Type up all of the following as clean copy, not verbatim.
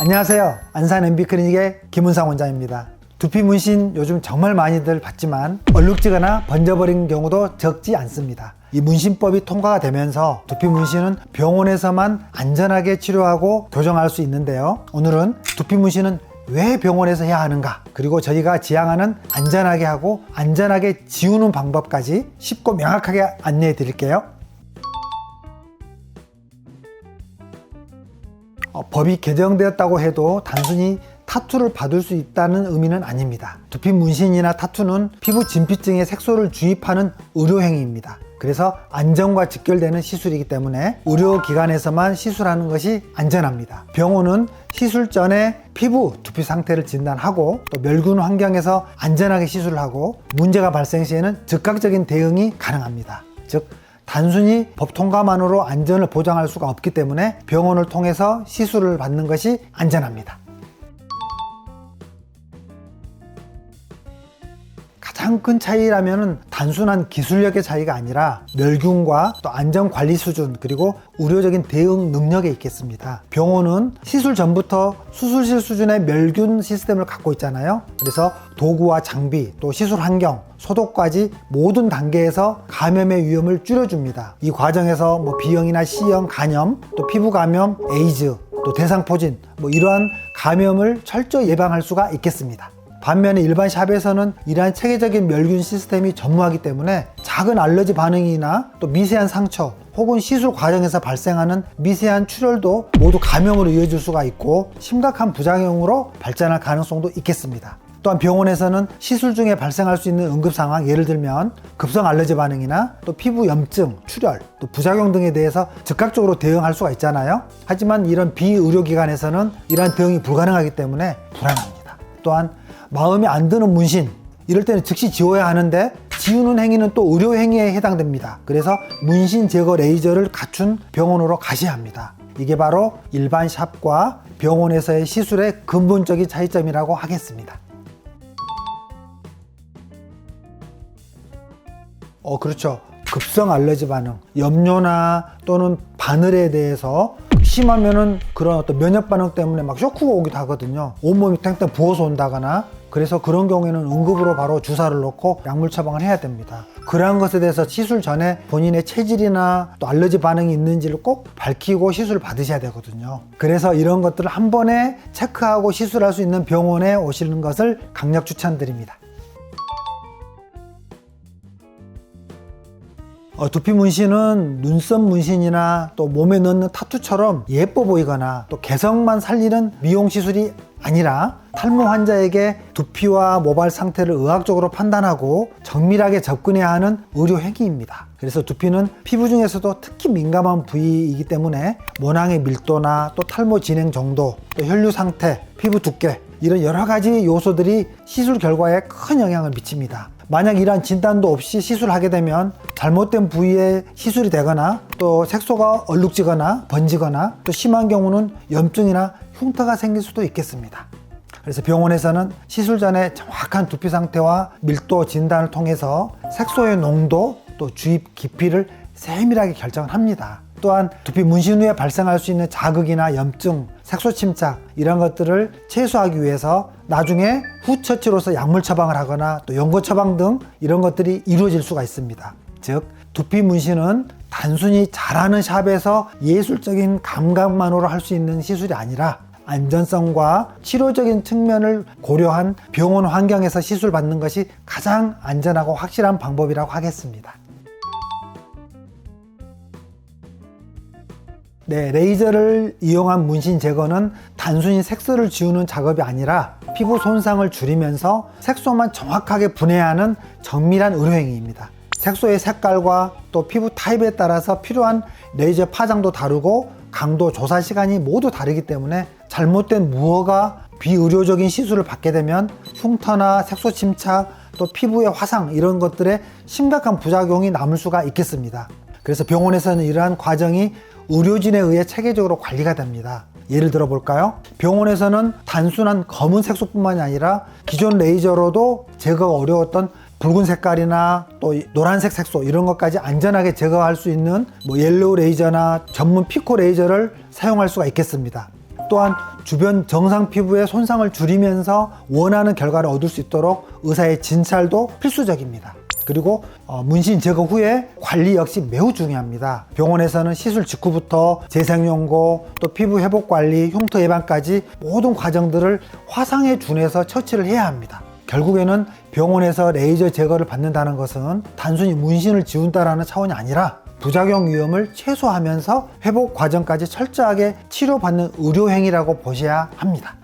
안녕하세요. 안산 MB클리닉의 김은상 원장입니다. 두피 문신 요즘 정말 많이들 받지만 얼룩지거나 번져버린 경우도 적지 않습니다. 이 문신법이 통과가 되면서 두피 문신은 병원에서만 안전하게 치료하고 교정할 수 있는데요. 오늘은 두피 문신은 왜 병원에서 해야 하는가, 그리고 저희가 지향하는 안전하게 하고 안전하게 지우는 방법까지 쉽고 명확하게 안내해 드릴게요. 법이 개정되었다고 해도 단순히 타투를 받을 수 있다는 의미는 아닙니다. 두피 문신이나 타투는 피부 진피증에 색소를 주입하는 의료행위입니다. 그래서 안전과 직결되는 시술이기 때문에 의료기관에서만 시술하는 것이 안전합니다. 병원은 시술 전에 피부, 두피 상태를 진단하고 또 멸균 환경에서 안전하게 시술을 하고 문제가 발생 시에는 즉각적인 대응이 가능합니다. 즉 단순히 법 통과만으로 안전을 보장할 수가 없기 때문에 병원을 통해서 시술을 받는 것이 안전합니다. 가장 큰 차이라면 단순한 기술력의 차이가 아니라 멸균과 또 안전관리 수준, 그리고 의료적인 대응 능력에 있겠습니다. 병원은 시술 전부터 수술실 수준의 멸균 시스템을 갖고 있잖아요. 그래서 도구와 장비, 또 시술 환경, 소독까지 모든 단계에서 감염의 위험을 줄여줍니다. 이 과정에서 B형이나 C형 간염, 또 피부 감염, 에이즈, 또 대상포진, 이러한 감염을 철저히 예방할 수가 있겠습니다. 반면에 일반 샵에서는 이러한 체계적인 멸균 시스템이 전무하기 때문에 작은 알러지 반응이나 또 미세한 상처 혹은 시술 과정에서 발생하는 미세한 출혈도 모두 감염으로 이어질 수가 있고 심각한 부작용으로 발전할 가능성도 있겠습니다. 또한 병원에서는 시술 중에 발생할 수 있는 응급 상황, 예를 들면 급성 알러지 반응이나 또 피부 염증, 출혈, 또 부작용 등에 대해서 즉각적으로 대응할 수가 있잖아요. 하지만 이런 비의료기관에서는 이러한 대응이 불가능하기 때문에 불안합니다. 또한 마음에 안 드는 문신, 이럴 때는 즉시 지워야 하는데 지우는 행위는 또 의료 행위에 해당됩니다. 그래서 문신 제거 레이저를 갖춘 병원으로 가셔야 합니다. 이게 바로 일반 샵과 병원에서의 시술의 근본적인 차이점이라고 하겠습니다. 그렇죠. 급성 알러지 반응, 염료나 또는 바늘에 대해서 심하면은 그런 어떤 면역 반응 때문에 막 쇼크가 오기도 하거든요. 온몸이 탱탱 부어서 온다거나. 그래서 그런 경우에는 응급으로 바로 주사를 놓고 약물 처방을 해야 됩니다. 그러한 것에 대해서 시술 전에 본인의 체질이나 또 알러지 반응이 있는지를 꼭 밝히고 시술을 받으셔야 되거든요. 그래서 이런 것들을 한 번에 체크하고 시술할 수 있는 병원에 오시는 것을 강력 추천드립니다. 두피 문신은 눈썹 문신이나 또 몸에 넣는 타투처럼 예뻐 보이거나 또 개성만 살리는 미용 시술이 아니라 탈모 환자에게 두피와 모발 상태를 의학적으로 판단하고 정밀하게 접근해야 하는 의료 행위입니다. 그래서 두피는 피부 중에서도 특히 민감한 부위이기 때문에 모낭의 밀도나 또 탈모 진행 정도, 또 혈류 상태, 피부 두께, 이런 여러 가지 요소들이 시술 결과에 큰 영향을 미칩니다. 만약 이러한 진단도 없이 시술하게 되면 잘못된 부위에 시술이 되거나 또 색소가 얼룩지거나 번지거나 또 심한 경우는 염증이나 흉터가 생길 수도 있겠습니다. 그래서 병원에서는 시술 전에 정확한 두피 상태와 밀도 진단을 통해서 색소의 농도 또 주입 깊이를 세밀하게 결정을 합니다. 또한 두피 문신 후에 발생할 수 있는 자극이나 염증, 색소 침착, 이런 것들을 최소화하기 위해서 나중에 후처치로서 약물 처방을 하거나 또 연고 처방 등 이런 것들이 이루어질 수가 있습니다. 즉 두피 문신은 단순히 잘하는 샵에서 예술적인 감각만으로 할 수 있는 시술이 아니라 안전성과 치료적인 측면을 고려한 병원 환경에서 시술 받는 것이 가장 안전하고 확실한 방법이라고 하겠습니다. 네, 레이저를 이용한 문신 제거는 단순히 색소를 지우는 작업이 아니라 피부 손상을 줄이면서 색소만 정확하게 분해하는 정밀한 의료행위입니다. 색소의 색깔과 또 피부 타입에 따라서 필요한 레이저 파장도 다르고 강도, 조사 시간이 모두 다르기 때문에 잘못된 무허가 비의료적인 시술을 받게 되면 흉터나 색소 침착, 또 피부의 화상, 이런 것들에 심각한 부작용이 남을 수가 있겠습니다. 그래서 병원에서는 이러한 과정이 의료진에 의해 체계적으로 관리가 됩니다. 예를 들어 볼까요? 병원에서는 단순한 검은 색소뿐만이 아니라 기존 레이저로도 제거가 어려웠던 붉은 색깔이나 또 노란색 색소, 이런 것까지 안전하게 제거할 수 있는 옐로우 레이저나 전문 피코 레이저를 사용할 수가 있겠습니다. 또한 주변 정상 피부의 손상을 줄이면서 원하는 결과를 얻을 수 있도록 의사의 진찰도 필수적입니다. 그리고 문신 제거 후에 관리 역시 매우 중요합니다. 병원에서는 시술 직후부터 재생연고, 또 피부 회복 관리, 흉터 예방까지 모든 과정들을 화상에 준해서 처치를 해야 합니다. 결국에는 병원에서 레이저 제거를 받는다는 것은 단순히 문신을 지운다라는 차원이 아니라 부작용 위험을 최소화하면서 회복 과정까지 철저하게 치료받는 의료행위라고 보셔야 합니다.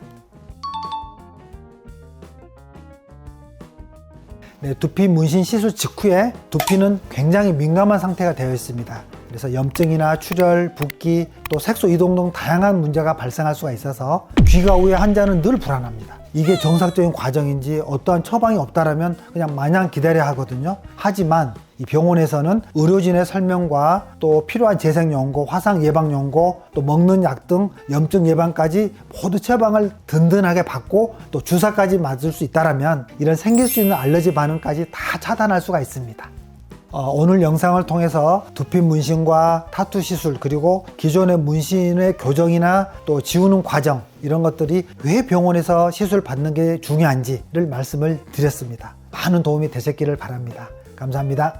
네, 두피 문신 시술 직후에 두피는 굉장히 민감한 상태가 되어 있습니다. 그래서 염증이나 출혈, 붓기, 또 색소 이동 등 다양한 문제가 발생할 수가 있어서 귀가 후에 환자는 늘 불안합니다. 이게 정상적인 과정인지 어떠한 처방이 없다라면 그냥 마냥 기다려야 하거든요. 하지만 이 병원에서는 의료진의 설명과 또 필요한 재생연고, 화상 예방연고, 또 먹는 약 등 염증 예방까지 모두 처방을 든든하게 받고 또 주사까지 맞을 수 있다라면 이런 생길 수 있는 알러지 반응까지 다 차단할 수가 있습니다. 오늘 영상을 통해서 두피 문신과 타투 시술, 그리고 기존의 문신의 교정이나 또 지우는 과정, 이런 것들이 왜 병원에서 시술 받는 게 중요한지를 말씀을 드렸습니다. 많은 도움이 되셨기를 바랍니다. 감사합니다.